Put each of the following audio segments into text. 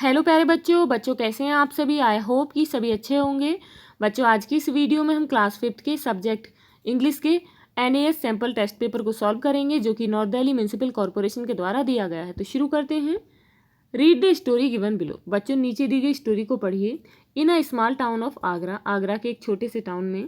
Hello प्यारे बच्चों कैसे हैं आप सभी। आई होप कि सभी अच्छे होंगे। बच्चों आज की इस वीडियो में हम क्लास 5th के सब्जेक्ट इंग्लिश के NAS सैम्पल टेस्ट पेपर को सॉल्व करेंगे जो कि नॉर्थ दिल्ली म्यूनिसिपल कॉरपोरेशन के द्वारा दिया गया है। तो शुरू करते हैं। Read the story given below. बच्चों नीचे दी गई स्टोरी को पढ़िए। In a small town of Agra, Agra के एक छोटे से टाउन में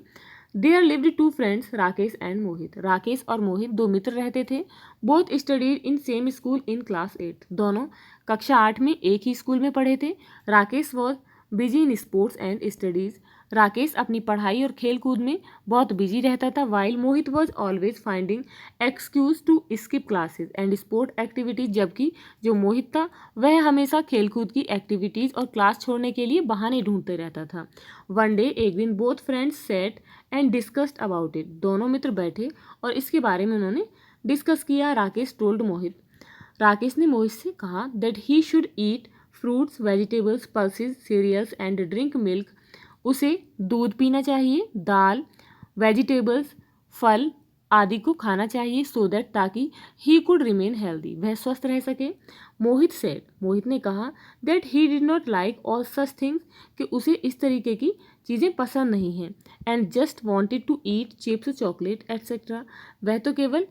there lived two friends Rakesh and Mohit. Rakesh और मोहित दो मित्र रहते थे। Both studied in same school in class 8। दोनों कक्षा 8 में एक ही स्कूल में पढ़े थे। Rakesh was busy in sports and studies. Rakesh अपनी पढ़ाई और खेल कूद में बहुत बिजी रहता था। While Mohit was always finding excuse to skip classes and sport activities. जबकि जो मोहित था वह हमेशा खेलकूद की एक्टिविटीज और क्लास छोड़ने के लिए बहाने ढूंढते रहता था। वन डे एक दिन both friends set and discussed about it. दोनों मित्र बैठे और इसके बारे में उन्होंने डिस्कस किया। राकेश टोल्ड मोहित। राकेश ने मोहित से कहा that he should eat fruits, vegetables, pulses, cereals and drink milk. उसे दूध पीना चाहिए, दाल, वेजिटेबल्स, फल आदि को खाना चाहिए सो दैट ताकि ही कुड रिमेन हेल्दी, वह स्वस्थ रह सके। मोहित सेड। मोहित ने कहा that he did not like all such things, कि उसे इस तरीके की चीज़ें पसंद नहीं हैं। And just wanted to eat chips, chocolate etcetera. वह तो केवल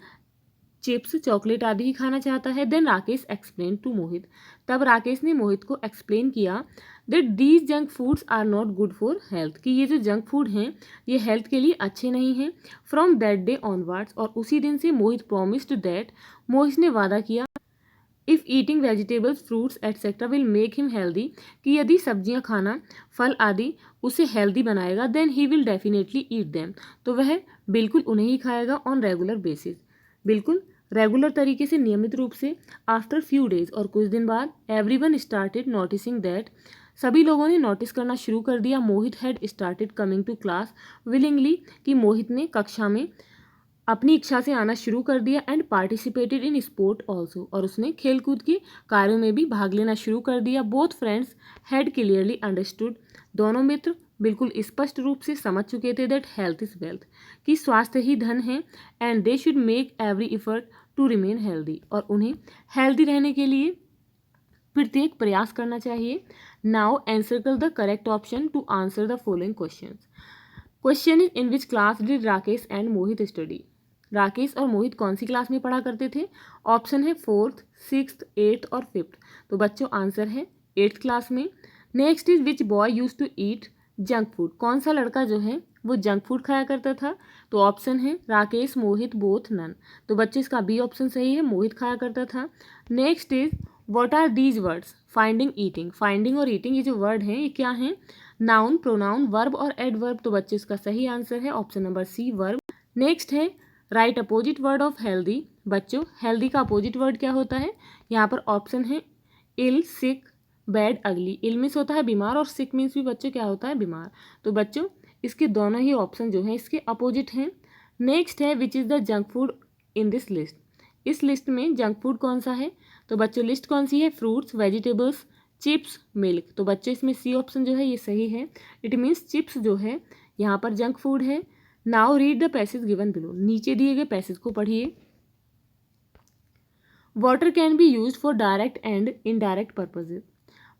चिप्स, चॉकलेट आदि ही खाना चाहता है। Then Rakesh explain to Mohit. तब राकेश ने मोहित को एक्सप्लेन किया that these junk foods are not good for health, कि ये जो जंक फूड हैं ये हेल्थ के लिए अच्छे नहीं हैं। फ्रॉम दैट डे ऑनवर्ड्स, और उसी दिन से मोहित प्रॉमिस्ड दैट, मोहित ने वादा किया if eating vegetables, fruits etcetera will make him healthy, कि यदि सब्जियां खाना, फल आदि उसे हेल्दी बनाएगा, then he will definitely eat them, तो वह बिल्कुल उन्हें ही खाएगा ऑन रेगुलर बेसिस, बिल्कुल रेगुलर तरीके से, नियमित रूप से। आफ्टर फ्यू डेज, और कुछ दिन बाद, एवरीवन स्टार्टेड नोटिसिंग दैट, सभी लोगों ने नोटिस करना शुरू कर दिया, Mohit had started coming to class willingly, कि मोहित ने कक्षा में अपनी इच्छा से आना शुरू कर दिया। And participated in sport also, और उसने खेलकूद के कार्यों में भी भाग लेना शुरू कर दिया। Both friends had clearly understood, दोनों मित्र बिल्कुल स्पष्ट रूप से समझ चुके थे दैट हेल्थ इज वेल्थ, कि स्वास्थ्य ही धन है। And they should make every effort to remain healthy, और उन्हें हेल्दी रहने के लिए प्रत्येक प्रयास करना चाहिए। Now encircle the correct option to answer the following question. Question is in which class did Rakesh and Mohit study. Rakesh और मोहित कौन सी क्लास में पढ़ा करते थे। ऑप्शन है 4th, 6th, 8th और 5th। तो बच्चों आंसर है 8th क्लास में। Next is which boy use to eat junk food. कौन सा लड़का जो है वो जंक फूड खाया करता था। तो ऑप्शन है राकेश, मोहित, बोथ, नन। तो बच्चों इसका बी ऑप्शन सही है, मोहित खाया करता था। Next is what are these words. Finding, eating. Finding और ईटिंग ये जो वर्ड हैं ये क्या हैं। नाउन, प्रोनाउन, वर्ब और एडवर्ब। तो बच्चों इसका सही आंसर है option number C, verb. Next है write opposite word of healthy. बच्चों हेल्दी का अपोजिट वर्ड क्या होता है। यहाँ पर ऑप्शन है इल, सिक, बैड, अगली। इल मीन्स होता है बीमार और सिक मीन्स भी बच्चों क्या होता है, बीमार। तो बच्चों इसके दोनों ही ऑप्शन जो हैं इसके अपोजिट हैं। नेक्स्ट है which is the junk food in this list. इस लिस्ट में जंक फूड कौन सा है। तो बच्चों लिस्ट कौन सी है, फ्रूट्स, वेजिटेबल्स, चिप्स, मिल्क। तो बच्चों इसमें सी ऑप्शन जो है ये सही है। इट मीन्स चिप्स जो है यहाँ पर जंक फूड है। Now read the passage given below. नीचे दिए गए पैसेज को पढ़िए। Water can be use for direct and indirect purposes.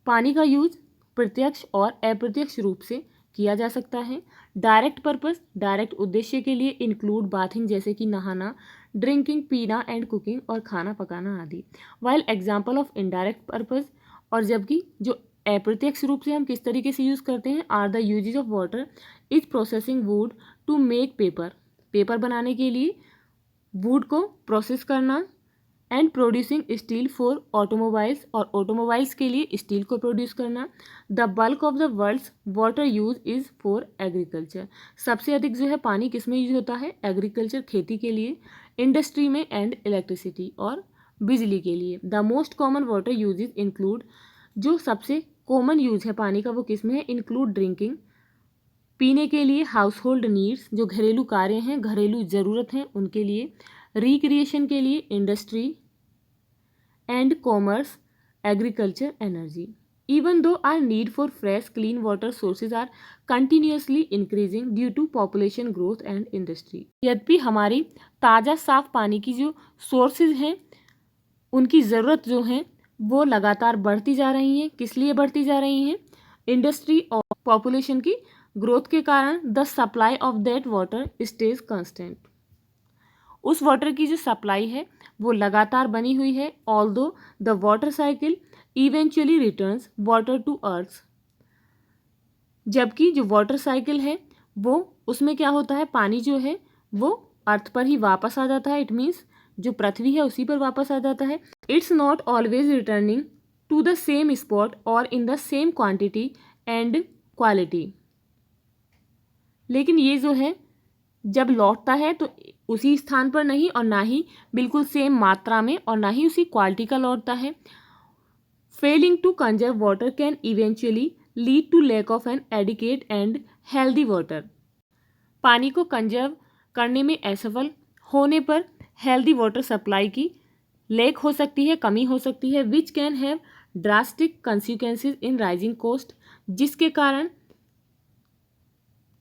पानी का यूज प्रत्यक्ष और अप्रत्यक्ष रूप से किया जा सकता है। डायरेक्ट पर्पस, डायरेक्ट उद्देश्य के लिए इंक्लूड बाथिंग जैसे कि नहाना, ड्रिंकिंग पीना एंड कुकिंग और खाना पकाना आदि। While example of indirect purpose, और जबकि जो अप्रत्यक्ष रूप से हम किस तरीके से यूज़ करते हैं, are the usages of water is processing wood to make paper. Paper बनाने के लिए वुड को प्रोसेस करना। And producing steel for automobiles, और ऑटोमोबाइल्स के लिए स्टील को प्रोड्यूस करना। The bulk of the world's water use is for agriculture. सबसे अधिक जो है पानी किस में यूज होता है, एग्रीकल्चर, खेती के लिए, इंडस्ट्री में, एंड इलेक्ट्रिसिटी और बिजली के लिए। The most common water usages include, जो सबसे कॉमन यूज है पानी का वो किस में है, इंक्लूड ड्रिंकिंग, पीने के लिए, हाउस होल्ड नीड्स, जो घरेलू कार्य हैं, घरेलू ज़रूरत हैं उनके लिए, रिक्रिएशन के लिए, industry and commerce, agriculture, energy. Even though our need for fresh, clean water sources are continuously increasing due to population growth and industry। यद्यपि हमारी ताज़ा साफ पानी की जो सोर्सेज हैं उनकी ज़रूरत जो है वो लगातार बढ़ती जा रही हैं। किस लिए बढ़ती जा रही हैं? इंडस्ट्री और पॉपुलेशन की ग्रोथ के कारण the supply of that water stays constant. उस वाटर की जो सप्लाई है वो लगातार बनी हुई है। Although the water cycle eventually returns water to earth. जबकि जो वाटर साइकिल है वो उसमें क्या होता है, पानी जो है वो अर्थ पर ही वापस आ जाता है। इट मीन्स जो पृथ्वी है उसी पर वापस आ जाता है। It's not always returning to the same spot और in the same quantity and quality. लेकिन ये जो है जब लौटता है तो उसी स्थान पर नहीं और ना ही बिल्कुल सेम मात्रा में और ना ही उसी क्वालिटी का लौटता है। Failing to conserve water can eventually lead to lack of an adequate and healthy water. पानी को कंजर्व करने में असफल होने पर हेल्दी वाटर सप्लाई की लैक हो सकती है, कमी हो सकती है। Which can have drastic consequences in rising cost, जिसके कारण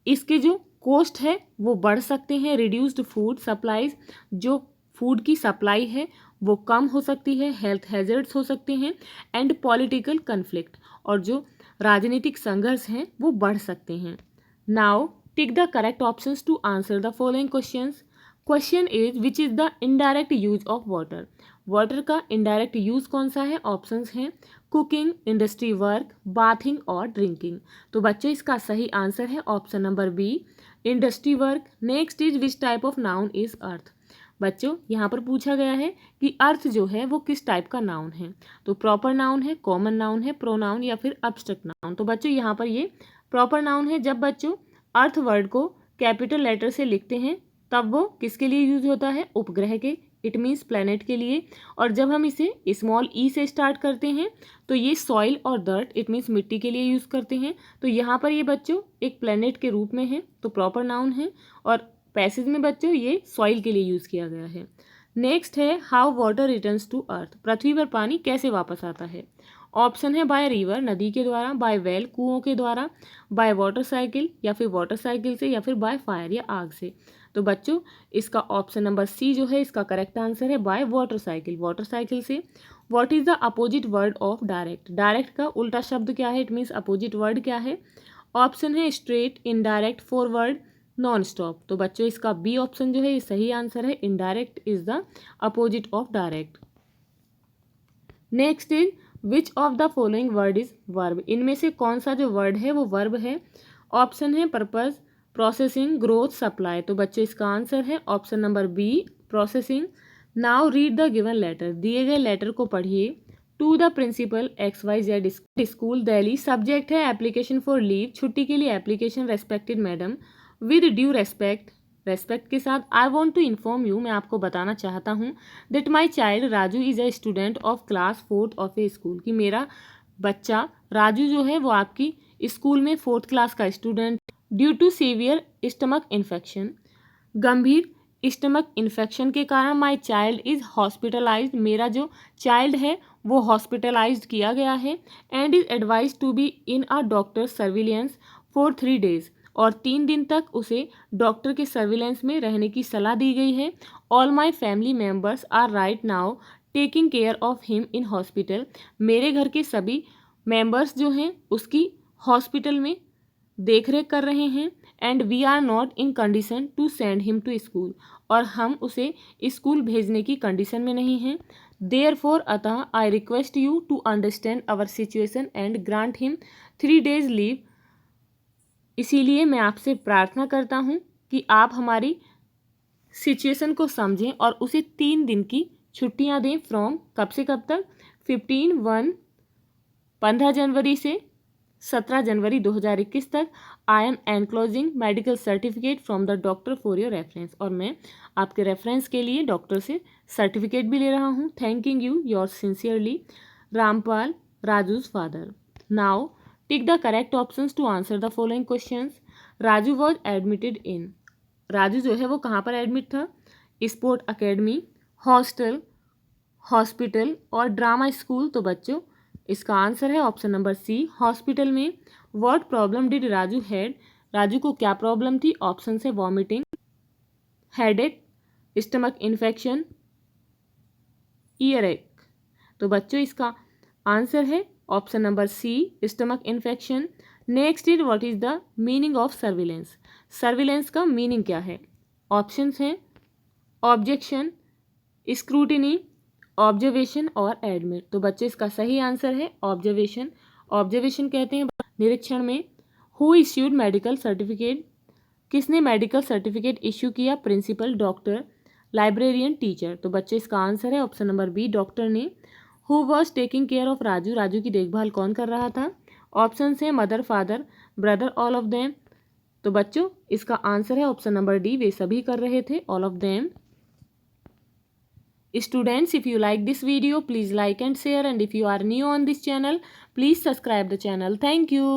इसके जो कोस्ट है वो बढ़ सकते हैं। रिड्यूस्ड फूड सप्लाईज, जो फूड की सप्लाई है वो कम हो सकती है। हेल्थ हैजर्ड्स हो सकते हैं। एंड पॉलिटिकल कन्फ्लिक्ट, और जो राजनीतिक संघर्ष हैं वो बढ़ सकते हैं। Now tick the correct options to answer the following questions. Question is which is the indirect use of water. Water का इनडायरेक्ट यूज कौन सा है? ऑप्शंस हैं कुकिंग, इंडस्ट्री वर्क, बाथिंग और ड्रिंकिंग। तो बच्चों इसका सही आंसर है option number B, industry work. Next is which type of noun is earth. बच्चों यहाँ पर पूछा गया है कि अर्थ जो है वो किस टाइप का नाउन है। तो प्रॉपर नाउन है, कॉमन नाउन है, प्रोनाउन या फिर अब्स्ट्रक्ट नाउन। तो बच्चों यहाँ पर ये प्रॉपर नाउन है। जब बच्चों अर्थ वर्ड को कैपिटल लेटर से लिखते हैं तब वो किसके लिए यूज होता है? उपग्रह के, इट मीन्स प्लैनेट के लिए। और जब हम इसे स्मॉल ई से स्टार्ट करते हैं तो ये सॉइल और दर्ट, इट मीन्स मिट्टी के लिए यूज़ करते हैं। तो यहाँ पर ये बच्चों एक प्लैनेट के रूप में है तो प्रॉपर नाउन है। और पैसेज में बच्चों ये सॉइल के लिए यूज़ किया गया है। नेक्स्ट है how water returns to earth. पृथ्वी पर पानी कैसे वापस आता है? ऑप्शन है बाय रिवर, नदी के द्वारा, बाय वेल, कुओं के द्वारा, बाय वाटर साइकिल या फिर वाटर साइकिल से, या फिर बाय फायर या आग से। तो बच्चों इसका ऑप्शन नंबर सी जो है इसका करेक्ट आंसर है by water cycle, water cycle से। What is the opposite word of direct. Direct का उल्टा शब्द क्या है? इट मीन्स अपोजिट वर्ड क्या है? ऑप्शन है straight, indirect, forward, non stop. तो बच्चों इसका बी ऑप्शन जो है ये सही आंसर है। Indirect is the opposite of direct. Next is which of the following word is verb. इनमें से कौन सा जो वर्ड है वो वर्ब है? ऑप्शन है पर्पज, प्रोसेसिंग, ग्रोथ, सप्लाई। तो बच्चों इसका आंसर है option number B, processing. Now read the given letter. दिए गए लेटर को पढ़िए। To the principal XYZ school Delhi. Subject है एप्लीकेशन फॉर लीव, छुट्टी के लिए application. Respected madam, with due respect, respect के साथ। I want to inform you, मैं आपको बताना चाहता हूँ that my child Raju is a student of class 4th of a school, कि मेरा बच्चा राजू जो है वो आपकी स्कूल में 4th क्लास का student. Due to severe stomach infection, गंभीर स्टमक इन्फेक्शन के कारण माई चाइल्ड इज़ हॉस्पिटलाइज्ड, मेरा जो चाइल्ड है वो हॉस्पिटलाइज्ड किया गया है। And is advise to be in a doctor surveillance for 3 days, और 3 दिन तक उसे डॉक्टर के सर्विलेंस में रहने की सलाह दी गई है। All my family members are right now taking care of him in hospital, मेरे घर के सभी मेंबर्स जो हैं उसकी हॉस्पिटल में देख रेख कर रहे हैं। And we are not in condition to send him to school, और हम उसे स्कूल भेजने की कंडीशन में नहीं हैं। देयरफॉर अतः I request you to understand our situation and grant him 3 days leave, इसीलिए मैं आपसे प्रार्थना करता हूँ कि आप हमारी सिचुएशन को समझें और उसे 3 दिन की छुट्टियाँ दें। फ्रॉम कब से कब तक? 15 जनवरी से 17 जनवरी 2021 तक। I am enclosing medical certificate from the doctor for your reference, और मैं आपके रेफरेंस के लिए डॉक्टर से सर्टिफिकेट भी ले रहा हूँ। Thanking you your sincerely, Rampal, Raju's father. Now tick the correct options to answer the following questions. Raju was admitted in, Raju जो है वो कहाँ पर एडमिट था? स्पोर्ट अकेडमी, हॉस्टल, हॉस्पिटल और ड्रामा स्कूल। तो बच्चों इसका आंसर है ऑप्शन नंबर सी, हॉस्पिटल में। What problem did Raju had, Raju को क्या प्रॉब्लम थी? ऑप्शन है vomiting, headache, stomach infection, earache. तो बच्चों इसका आंसर है option number C, stomach infection. Next is what is the meaning of surveillance. Surveillance का मीनिंग क्या है? ऑप्शंस हैं ऑब्जेक्शन, स्क्रूटिनी, ऑब्जर्वेशन और एडमिट। तो बच्चे इसका सही आंसर है ऑब्जर्वेशन। ऑब्जर्वेशन कहते हैं निरीक्षण में। हु इश्यूड मेडिकल सर्टिफिकेट, किसने मेडिकल सर्टिफिकेट इश्यू किया? Principal, doctor, librarian, teacher. तो बच्चे इसका आंसर है ऑप्शन नंबर बी, डॉक्टर ने। Who was taking care of Raju, Raju की देखभाल कौन कर रहा था? ऑप्शन है mother, father, brother, all of them. तो बच्चों इसका आंसर है ऑप्शन नंबर डी, वे सभी कर रहे थे, all of them. Students, if you like this video, please like and share, and if you are new on this channel, please subscribe the channel. Thank you.